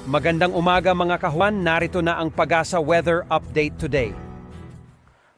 Magandang umaga mga kahuan, narito na ang Pag-asa Weather Update today.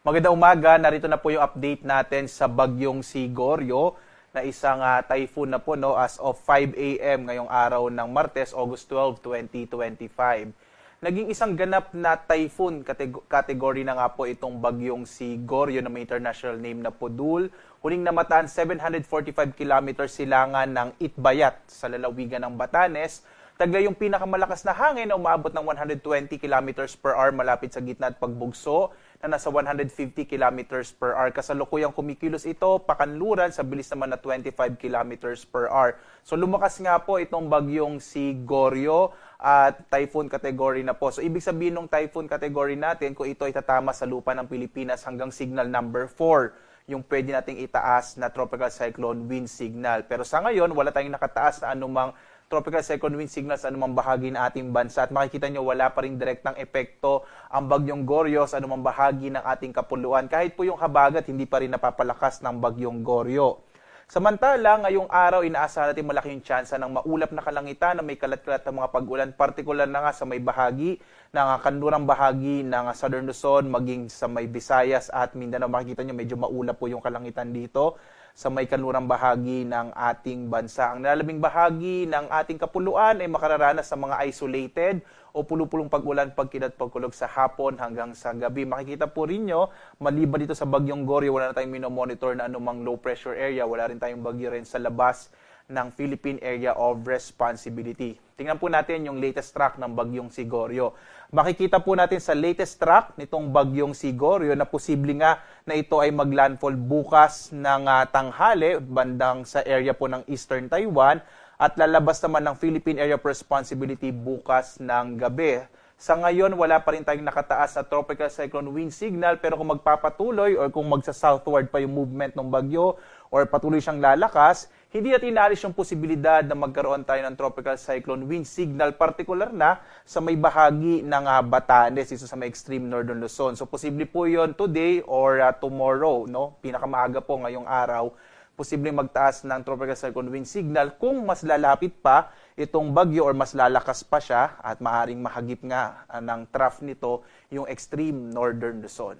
Magandang umaga, narito na po yung update natin sa bagyong si Goryo na isang typhoon na po as of 5 a.m. ngayong araw ng Martes, August 12, 2025. Naging isang ganap na typhoon category na nga po itong bagyong si Goryo na may international name na Podul. Huling namataan 745 kilometers silangan ng Itbayat sa lalawigan ng Batanes. Taglay yung pinakamalakas na hangin na umaabot ng 120 kilometers per hour malapit sa gitna at pagbugso na nasa 150 kilometers per hour. Kasalukuyang kumikilos ito, pakanluran sa bilis naman na 25 kilometers per hour. So lumakas nga po itong bagyong si Goryo at typhoon category na po. So ibig sabihin ng typhoon category natin kung ito ay tatama sa lupa ng Pilipinas hanggang signal number 4 yung pwede nating itaas na tropical cyclone wind signal. Pero sa ngayon, wala tayong nakataas na anumang tropical cyclone wind signal sa anumang bahagi ng ating bansa. At makikita nyo, wala pa rin direktang epekto ang bagyong Goryo sa anumang bahagi ng ating kapuluan. Kahit po yung habagat, hindi pa rin napapalakas ng bagyong Goryo. Samantala, ngayong araw, inaasahan natin malaking tsansa ng maulap na kalangitan na may kalat-kalat na mga pag-ulan, partikular na nga sa may bahagi ng kanlurang bahagi ng Southern Luzon, maging sa may Visayas at Mindanao. Makikita nyo, medyo maulap po yung kalangitan dito sa may kanlurang bahagi ng ating bansa. Ang nalalabing bahagi ng ating kapuluan ay makararanas sa mga isolated o pulupulong pag-ulan, pagkilat, pagkulog sa hapon hanggang sa gabi. Makikita po rin nyo, maliban dito sa bagyong Goryo, wala na tayong minomonitor na anumang low pressure area. Wala rin tayong bagyo rin sa labas ng Philippine Area of Responsibility. Tingnan po natin yung latest track ng bagyong si Goryo. Makikita po natin sa latest track nitong bagyong si Goryo na posible nga na ito ay maglandfall bukas ng tanghali bandang sa area po ng Eastern Taiwan at lalabas naman ng Philippine Area of Responsibility bukas ng gabi. Sa ngayon, wala pa rin tayong nakataas na tropical cyclone wind signal pero kung magpapatuloy or kung magsa-southward pa yung movement ng bagyo or patuloy siyang lalakas, hindi natin inaalis yung posibilidad na magkaroon tayo ng tropical cyclone wind signal, partikular na sa may bahagi ng Batanes, isa sa may extreme northern Luzon. So posible po yon today or tomorrow, no? Pinakamaaga po ngayong araw, posibleng magtaas ng tropical cyclone wind signal kung mas lalapit pa itong bagyo or mas lalakas pa siya at maaring mahagip nga ng trough nito yung extreme northern Luzon.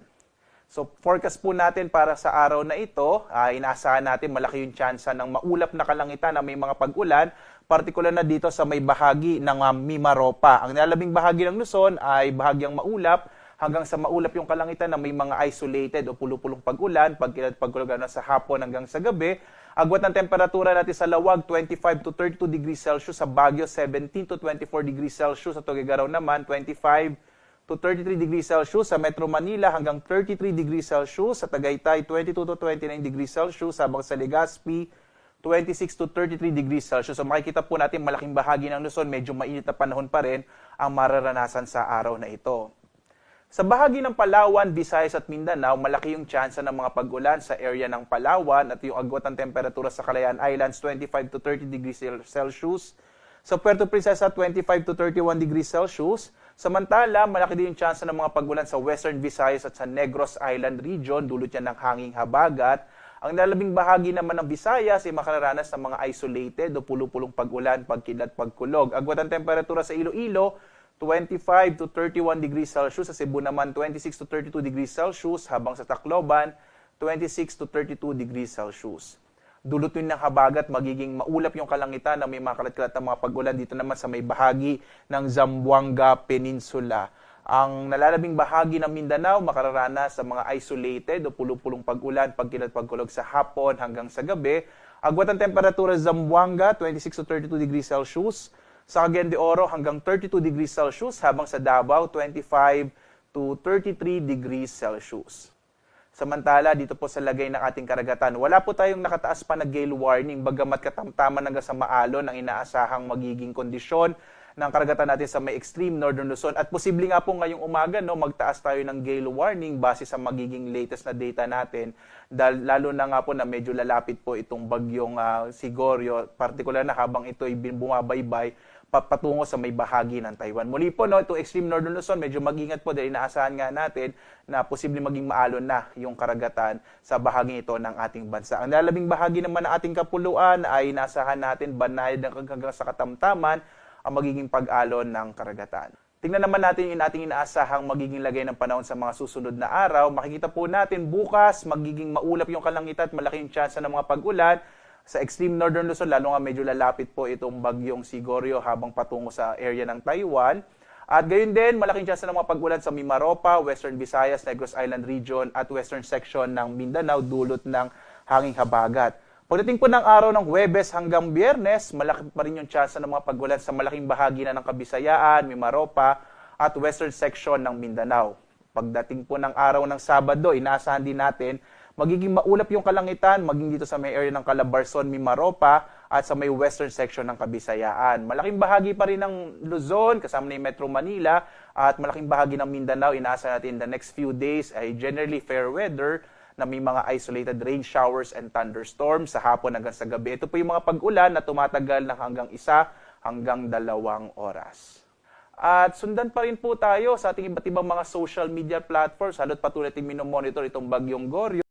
So forecast po natin para sa araw na ito, inaasahan natin malaki yung tsansa ng maulap na kalangitan na may mga pag-ulan, partikular na dito sa may bahagi ng Mimaropa. Ang nilalabing bahagi ng Luzon ay bahagyang maulap, hanggang sa maulap yung kalangitan na may mga isolated o pulupulong pag-ulan, pagkilat pagkulugan na sa hapon hanggang sa gabi. Agwat ng temperatura natin sa Lawag, 25 to 32 degrees Celsius, sa Baguio, 17 to 24 degrees Celsius, sa Tuguegarao naman, 25 to 33 degrees Celsius, sa Metro Manila hanggang 33 degrees Celsius, sa Tagaytay, 22 to 29 degrees Celsius, habang sa Legazpi, 26 to 33 degrees Celsius. So makikita po natin malaking bahagi ng Luzon, medyo mainit na panahon pa rin ang mararanasan sa araw na ito. Sa bahagi ng Palawan, Visayas at Mindanao, malaki yung tsansa ng mga pag-ulan sa area ng Palawan at yung agwat ng temperatura sa Calayan Islands, 25 to 30 degrees Celsius. Sa Puerto Princesa, 25 to 31 degrees Celsius. Samantala, malaki din yung tsansa ng mga pag-ulan sa Western Visayas at sa Negros Island region, dulot yan ng hanging habagat. Ang lalabing bahagi naman ng Visayas ay makararanas ng mga isolated o pulupulong pag-ulan, pagkilat, pagkulog. Agwat ng temperatura sa Iloilo, 25 to 31 degrees Celsius. Sa Cebu naman, 26 to 32 degrees Celsius. Habang sa Tacloban, 26 to 32 degrees Celsius. Dulot yun ng habagat, magiging maulap yung kalangitan na may mga kalat-kalat na mga pag-ulan dito naman sa may bahagi ng Zamboanga Peninsula. Ang nalalabing bahagi ng Mindanao, makararanas sa mga isolated o pulupulong pag-ulan, pagkilat, pagkulog sa hapon hanggang sa gabi. Agwat ang temperatura sa Zamboanga, 26 to 32 degrees Celsius. Sa Cagayan de Oro hanggang 32 degrees Celsius, habang sa Davao 25 to 33 degrees Celsius. Samantala, dito po sa lagay ng ating karagatan, wala po tayong nakataas pa na gale warning, bagamat katamtaman hanggang sa maalon ang inaasahang magiging kondisyon ng karagatan natin sa may extreme northern Luzon. At posible nga po ngayong umaga, magtaas tayo ng gale warning base sa magiging latest na data natin, dahil lalo na nga po na medyo lalapit po itong bagyong si Goryo, partikular na habang ito ay bumabaybay patungo sa may bahagi ng Taiwan. Muli po, itong extreme northern Luzon, medyo mag-ingat po dahil inaasahan nga natin na posibleng maging maalon na yung karagatan sa bahagi ito ng ating bansa. Ang lalabing bahagi naman ng ating kapuluan ay inaasahan natin banayad hanggang sa katamtaman ang magiging pag-alon ng karagatan. Tingnan naman natin yung ating inaasahang magiging lagay ng panahon sa mga susunod na araw. Makikita po natin bukas magiging maulap yung kalangitan at malaking tsansa ng mga pag-ulan. Sa extreme northern Luzon, lalo nga medyo lalapit po itong bagyong Sigorio habang patungo sa area ng Taiwan. At gayon din, malaking tsansa ng mga pag-ulan sa Mimaropa, Western Visayas, Negros Island Region at Western section ng Mindanao dulot ng hanging habagat. Pagdating po ng araw ng Huwebes hanggang Biyernes, malaki pa rin yung tsansa ng mga pag-ulan sa malaking bahagi na ng Kabisayaan, Mimaropa at Western section ng Mindanao. Pagdating po ng araw ng Sabado, inaasahan din natin magiging maulap yung kalangitan, maging dito sa may area ng Calabarzon, Mimaropa, at sa may western section ng Kabisayaan. Malaking bahagi pa rin ng Luzon, kasama na yung Metro Manila, at malaking bahagi ng Mindanao, inaasahan natin in the next few days ay generally fair weather na may mga isolated rain showers and thunderstorms sa hapon hanggang sa gabi. Ito po yung mga pag-ulan na tumatagal ng hanggang 1 hanggang 2 oras. At sundan pa rin po tayo sa ating iba't ibang mga social media platforms, halo't patuloy natin minomonitor itong bagyong Goryo.